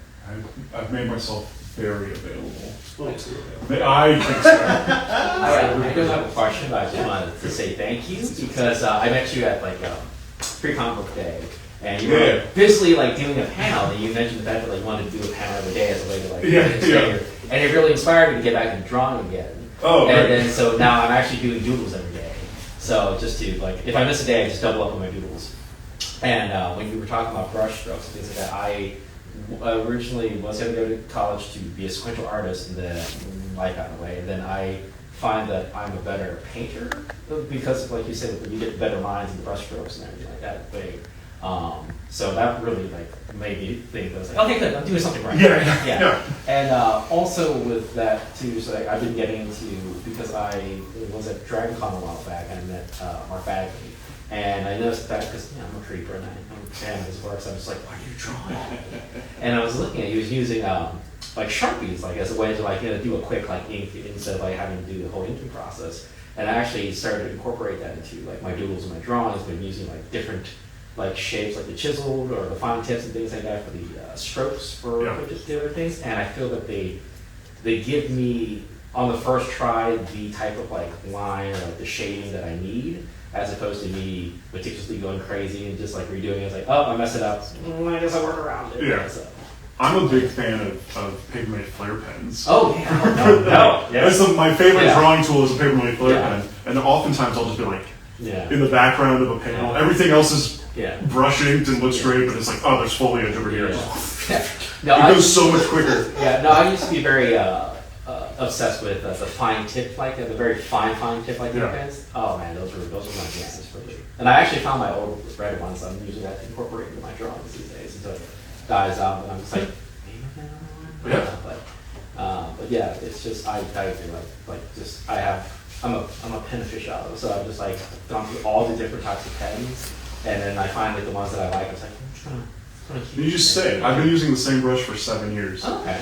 I've made myself very available. Well, too available. I think so. I don't have a question, but I just wanted to say thank you because I met you at pre-comic book day, and you were busily doing a panel, and you mentioned the fact that you wanted to do a panel every day as a way to and it really inspired me to get back into drawing again. Oh, and then so now I'm actually doing doodles every day. So just to if I miss a day, I just double up on my doodles. And when you were talking about brush strokes and things like that, I originally was going to go to college to be a sequential artist, and then life got in the way. And then I find that I'm a better painter because of, like you said, you get better lines and brush strokes and everything like that. So that really made me think that I was okay, good, I'm doing something right. Yeah. And also with that too, so I've been getting into, because I was at Dragon Con a while back, and I met Mark Bagley. And I noticed that because I'm a creeper and I'm a fan of his work, so I'm just like, why are you drawing? And I was looking at, he was using Sharpies as a way to do a quick ink instead of having to do the whole inking process. And I actually started to incorporate that into my doodles and my drawings, but using different shapes, like the chiseled or the fine tips and things like that for the strokes for particular things. And I feel that they give me on the first try the type of line or the shading that I need, as opposed to me meticulously going crazy and just redoing it. It's I messed it up. I guess I work around it. Yeah. So. I'm a big fan of Papermate flare pens. Oh yeah, no. That's my favorite drawing tool is a Papermate flare pen, and oftentimes I'll just be in the background of a panel. Everything else is brush inked and looks great, but it's oh, there's foliage over here. No, it goes so much quicker. Yeah, no, I used to be very obsessed with the fine tip, like the very fine tip, like Yeah. pens. Oh man, those are my jams for me. And I actually found my old red ones. I'm using that to incorporate into my drawings these days. So it dies out, and I'm just like, Yeah. but yeah, it's just I feel I'm a pen aficionado, so I've just like gone through all the different types of pens, and then I find like the ones that I like. I was like, I'm trying to keep. You just say, I've been using the same brush for 7 years. Okay.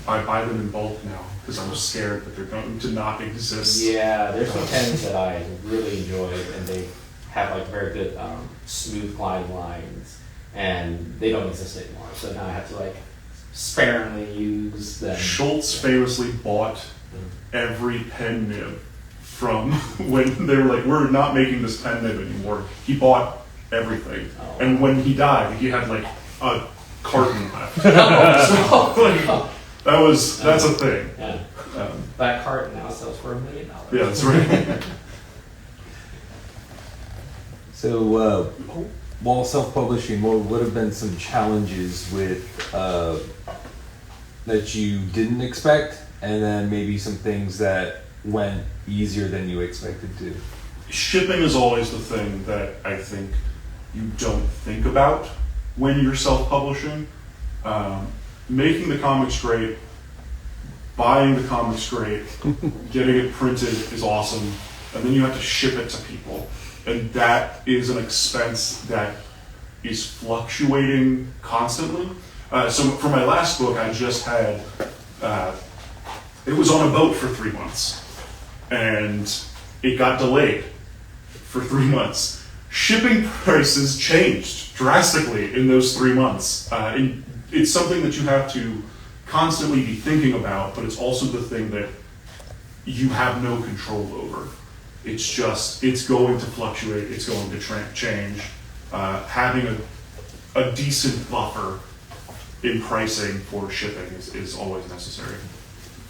I buy them in bulk now because I'm scared that they're going to not exist. Yeah, there's some pens that I really enjoy, and they have like very good smooth gliding lines, and they don't exist anymore. So now I have to like sparingly use them. Schultz famously bought every pen nib from when they were like, we're not making this pen nib anymore. He bought everything. Oh. And when he died, he had like a carton left. That's a thing. Yeah. That carton now sells for $1 million. Yeah, that's right. So, while self-publishing, what would have been some challenges with that you didn't expect, and then maybe some things that went easier than you expected to? Shipping is always the thing that I think you don't think about when you're self-publishing. Making the comics great, buying the comics great, getting it printed is awesome, and then you have to ship it to people. And that is an expense that is fluctuating constantly. So for my last book, I just had, it was on a boat for 3 months, and it got delayed for 3 months. Shipping prices changed drastically in those 3 months. And it's something that you have to constantly be thinking about, but it's also the thing that you have no control over. It's going to fluctuate, it's going to change. Having a decent buffer in pricing for shipping is always necessary.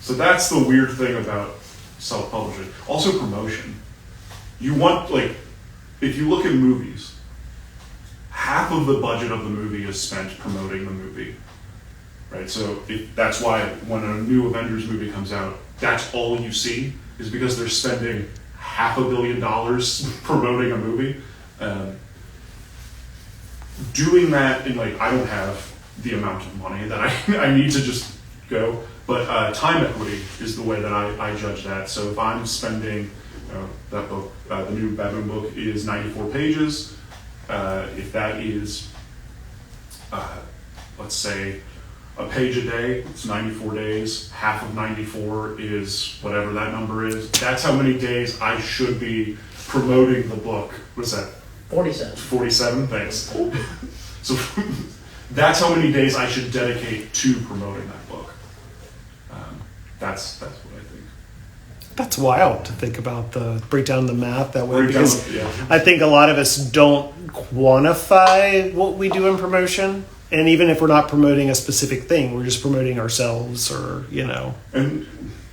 So that's the weird thing about self-publishing. Also promotion. You want, like, if you look at movies, half of the budget of the movie is spent promoting the movie, right? So that's why when a new Avengers movie comes out, that's all you see, is because they're spending $500 million promoting a movie. Doing that in, like, I don't have the amount of money that I need to just go, but time equity is the way that I judge that. So if I'm spending, that book, the new Baboon book is 94 pages. If that is, let's say, a page a day, it's 94 days. Half of 94 is whatever that number is. That's how many days I should be promoting the book. What's that? 47. 47, thanks. So that's how many days I should dedicate to promoting that book. That's what I think. That's wild to think about, break down the math that way, because Yeah. I think a lot of us don't quantify what we do in promotion. And even if we're not promoting a specific thing, we're just promoting ourselves, or, And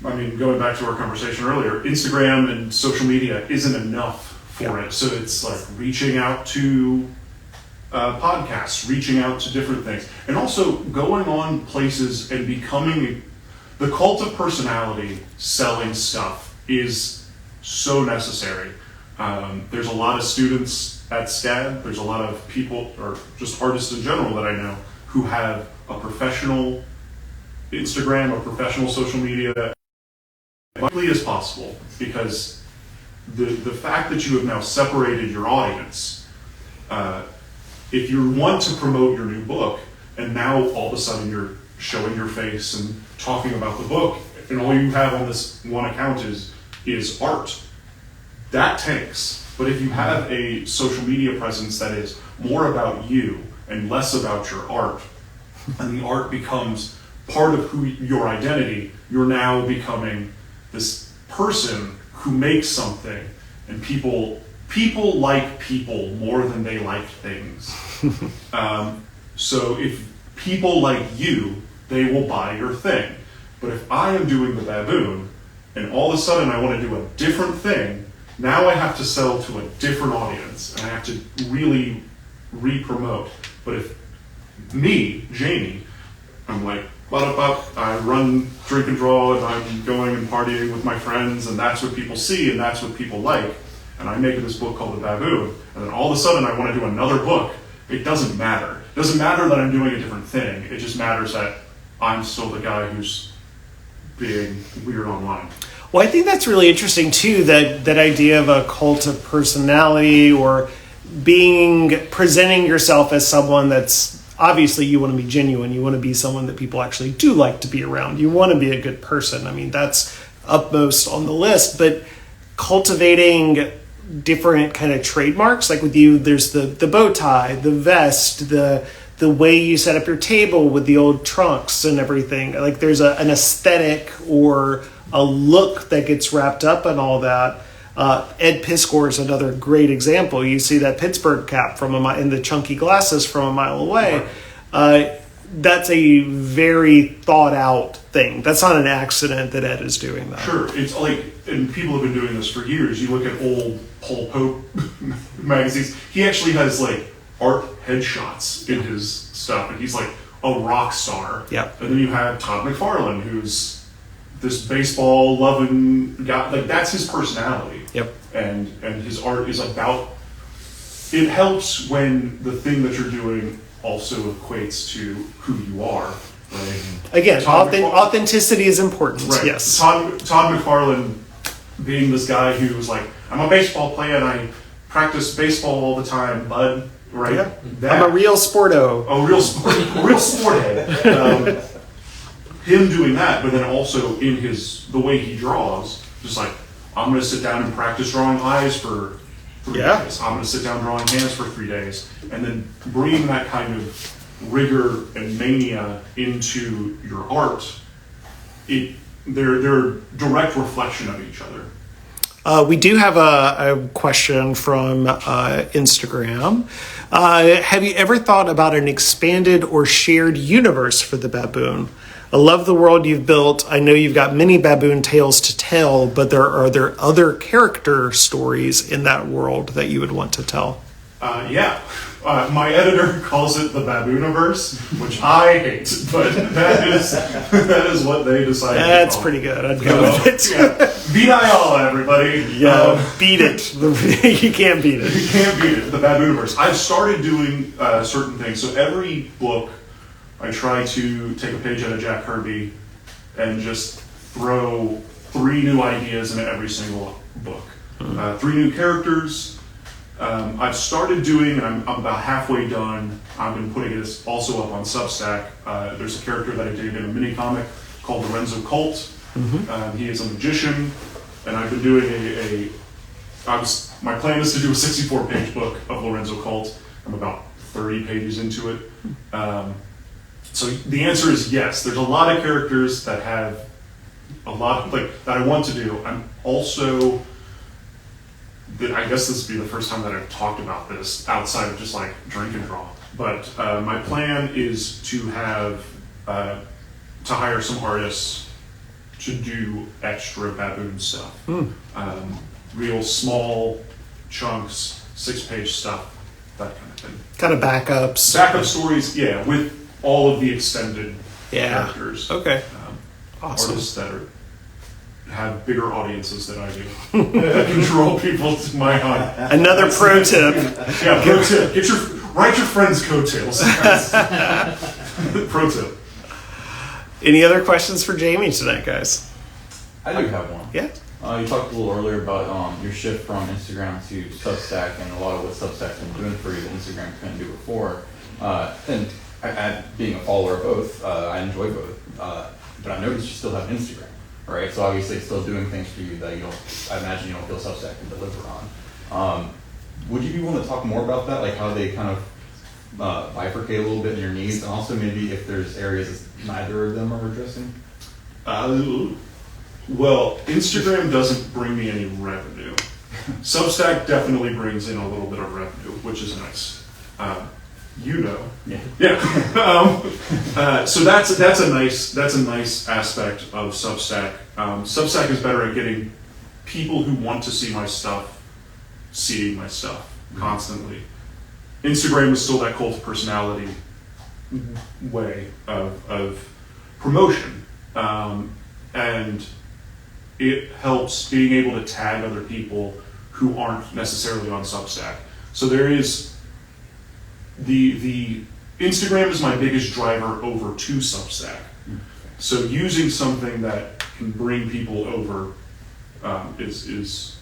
I mean, going back to our conversation earlier, Instagram and social media isn't enough for it. So it's like reaching out to podcasts, reaching out to different things, and also going on places and becoming the cult of personality. Selling stuff is so necessary. There's a lot of students at SCAD. There's a lot of people, or just artists in general, that I know who have a professional Instagram or professional social media as quickly as possible, because the fact that you have now separated your audience, if you want to promote your new book, and now all of a sudden you're showing your face and talking about the book, and all you have on this one account is art, that tanks. But if you have a social media presence that is more about you and less about your art, and the art becomes part of your identity, you're now becoming this person who makes something, and people like people more than they like things. So if people like you, they will buy your thing. But if I am doing the Baboon, and all of a sudden I want to do a different thing, now I have to sell to a different audience, and I have to really re-promote. But if me, Jamie, I'm like, I run Drink and Draw, and I'm going and partying with my friends, and that's what people see, and that's what people like. And I make this book called The Baboon, and then all of a sudden I want to do another book. It doesn't matter. It doesn't matter that I'm doing a different thing. It just matters that I'm still the guy who's being weird online. Well, I think that's really interesting too, that idea of a cult of personality, or presenting yourself as someone that's, obviously you want to be genuine. You want to be someone that people actually do like to be around. You want to be a good person. I mean, that's upmost on the list, but cultivating different kind of trademarks, like with you, there's the bow tie, the vest, the way you set up your table with the old trunks and everything. Like there's an aesthetic or a look that gets wrapped up in all that. Ed Piskor is another great example. You see that Pittsburgh cap from and the chunky glasses from a mile away. That's a very thought out thing. That's not an accident that Ed is doing that. Sure, it's like, and people have been doing this for years. You look at old Pol Pot magazines. He actually has like art headshots in his stuff, and he's like a rock star. Yep. And then you have Todd McFarlane, who's this baseball loving guy. Like that's his personality. Yep. And his art is about. It helps when the thing that you're doing also equates to who you are. Right? Again, authenticity is important. Right. Yes. Todd McFarlane being this guy who was like, I'm a baseball player and I practice baseball all the time, bud. Right? Yeah. I'm a real sporto. A real sport head. Him doing that, but then also in the way he draws, just like, I'm going to sit down and practice drawing eyes for 3 days. I'm going to sit down drawing hands for 3 days. And then bringing that kind of rigor and mania into your art, they're a direct reflection of each other. We do have a question from Instagram. Have you ever thought about an expanded or shared universe for the Baboon? I love the world you've built. I know you've got many baboon tales to tell, but are there other character stories in that world that you would want to tell? Yeah. My editor calls it the Babooniverse, which I hate, but that is what they decided. That's pretty good. I'd go with it. Yeah. Beat Ayala, everybody. Yeah, beat it. You can't beat it. You can't beat it. The Babooniverse. I've started doing certain things. So every book, I try to take a page out of Jack Kirby and just throw 3 new ideas into every single book. 3 new characters. I've started doing, and I'm about halfway done, I've been putting it also up on Substack. There's a character that I did in a mini comic called Lorenzo Colt. He is a magician, and I've been doing my plan is to do a 64-page book of Lorenzo Colt. I'm about 30 pages into it. So the answer is yes. There's a lot of characters that have a lot of, that I want to do. I'm also, I guess this would be the first time that I've talked about this outside of just like Drink and Draw. But my plan is to have to hire some artists to do extra baboon stuff. Real small chunks, 6-page stuff, that kind of thing. Kind of backups. Backup stories, yeah, with all of the extended characters. Okay. Awesome. Artists that have bigger audiences than I do. That can draw people to my eye. Another pro tip. Yeah, pro tip. Write your friends' coattails. Pro tip. Any other questions for Jamie tonight, guys? I do have one. Yeah. You talked a little earlier about your shift from Instagram to Substack and a lot of what Substack's been doing for you that Instagram couldn't do before. And being a follower of both, I enjoy both. But I noticed you still have Instagram, right? So obviously it's still doing things for you that I imagine you don't feel Substack can deliver on. Would you be willing to talk more about that, like how they kind of bifurcate a little bit in your needs, and also maybe if there's areas that neither of them are addressing? Well, Instagram doesn't bring me any revenue. Substack definitely brings in a little bit of revenue, which is nice. Yeah. So that's a nice aspect of Substack. Substack is better at getting people who want to see my stuff seeing my stuff constantly. Instagram is still that cult of personality way of promotion, and it helps being able to tag other people who aren't necessarily on Substack. So there is the Instagram is my biggest driver over to Substack. So using something that can bring people over is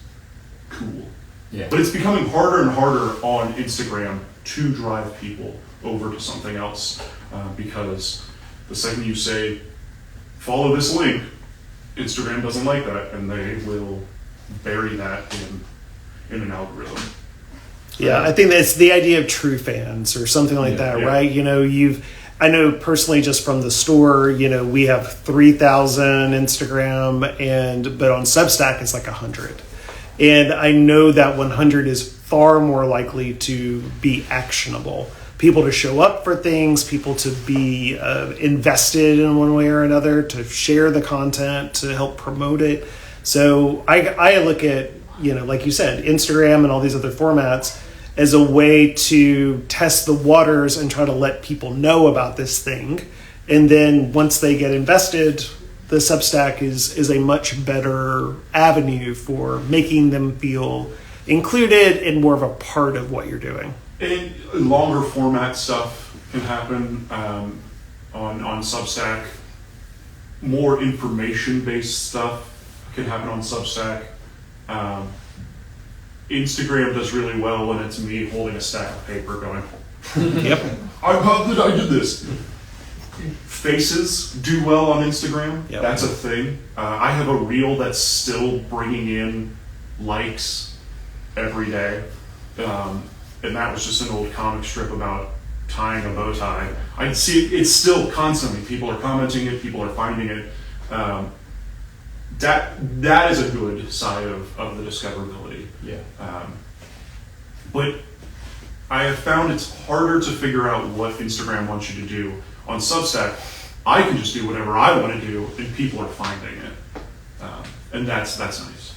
cool. Yeah. But it's becoming harder and harder on Instagram to drive people over to something else because the second you say, follow this link, Instagram doesn't like that, and they will bury that in an algorithm. Yeah, I think that's the idea of true fans or something like that, yeah. right? You know, I know personally just from the store, you know, we have 3,000 Instagram but on Substack it's like 100. And I know that 100 is far more likely to be actionable. People to show up for things, people to be invested in one way or another, to share the content, to help promote it. So I look at, you know, like you said, Instagram and all these other formats as a way to test the waters and try to let people know about this thing. And then once they get invested, the Substack is a much better avenue for making them feel included and more of a part of what you're doing. And longer format stuff can happen on Substack. More information-based stuff can happen on Substack. Instagram does really well when it's me holding a stack of paper going, Yep. I did this. Faces do well on Instagram. Yep. That's a thing. I have a reel that's still bringing in likes every day. And that was just an old comic strip about tying a bow tie. I see it's still constantly. People are commenting it. People are finding it. That is a good side of the discoverability. Yeah. But I have found it's harder to figure out what Instagram wants you to do. On Substack, I can just do whatever I want to do, and people are finding it. And that's nice.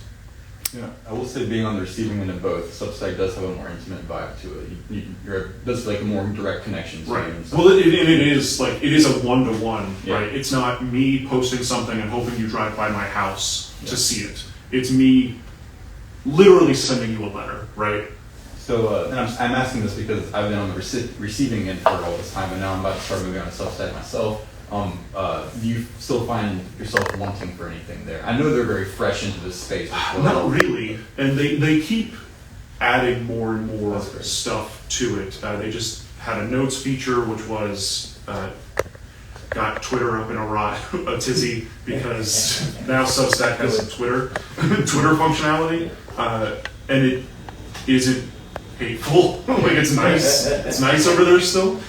Yeah, I will say being on the receiving end of both, Substack does have a more intimate vibe to it. That's like a more direct connection to Right. you. Well, it is a one-to-one, Yeah. right? It's not me posting something and hoping you drive by my house to see it. It's me literally sending you a letter, right? So, and I'm asking this because I've been on the receiving end for all this time, and now I'm about to start moving on to Substack myself. Do you still find yourself wanting for anything there? I know they're very fresh into this space as well. Not really, and they keep adding more and more That's great. stuff to it. They just had a notes feature, which was got Twitter up in a tizzy because now Substack has Twitter functionality, and it isn't hateful. Like it's nice. It's nice over there still.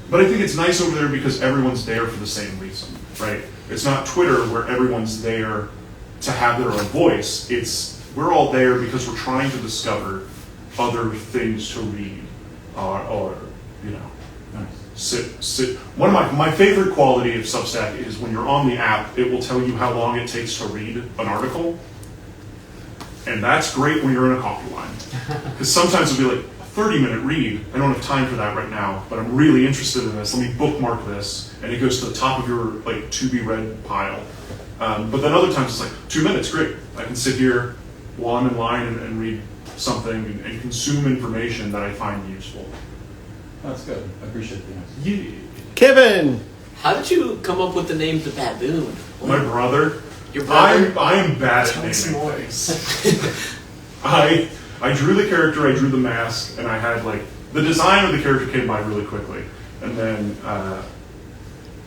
But I think it's nice over there because everyone's there for the same reason, right? It's not Twitter where everyone's there to have their own voice. We're all there because we're trying to discover other things to read, or you know, sit. One of my favorite quality of Substack is when you're on the app, it will tell you how long it takes to read an article, and that's great when you're in a coffee line, because sometimes it'll be like 30-minute read. I don't have time for that right now, but I'm really interested in this. Let me bookmark this, and it goes to the top of your like to be read pile. But then other times it's like 2 minutes, great. I can sit here while I'm in line and read something and consume information that I find useful. That's good. I appreciate the answer. Kevin! How did you come up with the name The Baboon? My brother. Your brother? I am bad at Tell us naming more. things. I drew the character, I drew the mask, and I had like the design of the character came by really quickly, and then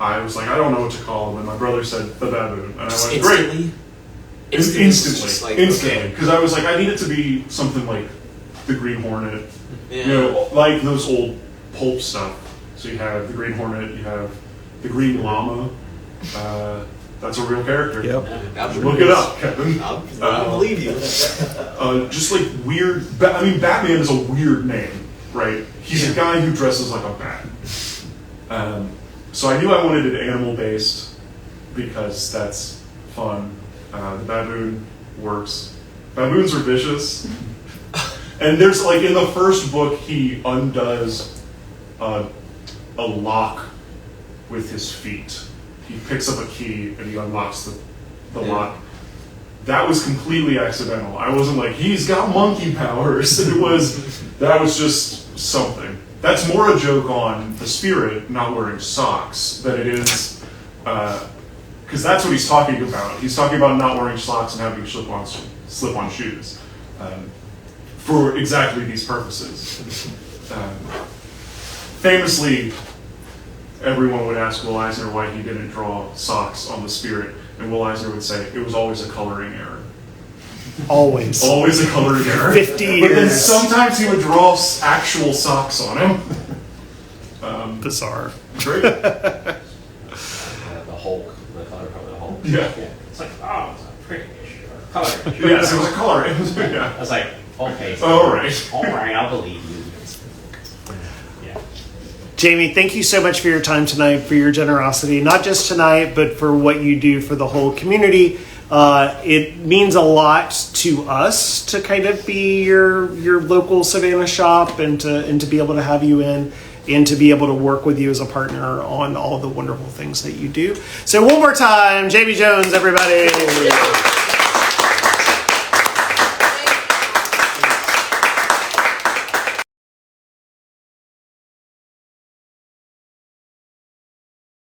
I was like, I don't know what to call him, and my brother said The Baboon, and I Just went, great. Instantly? Instantly, because I was like, I need it to be something like the Green Hornet, Yeah. you know, like those old pulp stuff. So you have the Green Hornet, you have the Green Llama. That's a real character. Yep. Look it up, Kevin. I'll believe you. Just like weird. I mean, Batman is a weird name, right? He's a guy who dresses like a bat. So I knew I wanted it animal based because that's fun. The baboon works. Baboons are vicious, and there's like in the first book he undoes a lock with his feet, he picks up a key and he unlocks the lock. That was completely accidental. I wasn't like, he's got monkey powers. That was just something. That's more a joke on the spirit not wearing socks than it is, because that's what he's talking about. He's talking about not wearing socks and having slip-on shoes for exactly these purposes. Famously, everyone would ask Will Eisner why he didn't draw socks on the spirit, and Will Eisner would say it was always a coloring error. Always. Always a coloring error. 50 years. But then sometimes he would draw actual socks on him. Bizarre. Great. The Hulk, the color of the Hulk. Yeah. It's like, oh, it's a pretty issue. Color issue. Yes, it was a color. Yeah. I was like, okay. All right. All right, I'll believe you. Yeah. Jamie, thank you so much for your time tonight, for your generosity, not just tonight, but for what you do for the whole community. It means a lot to us to kind of be your local Savannah shop and to be able to have you in and to be able to work with you as a partner on all the wonderful things that you do. So one more time, Jamie Jones, everybody.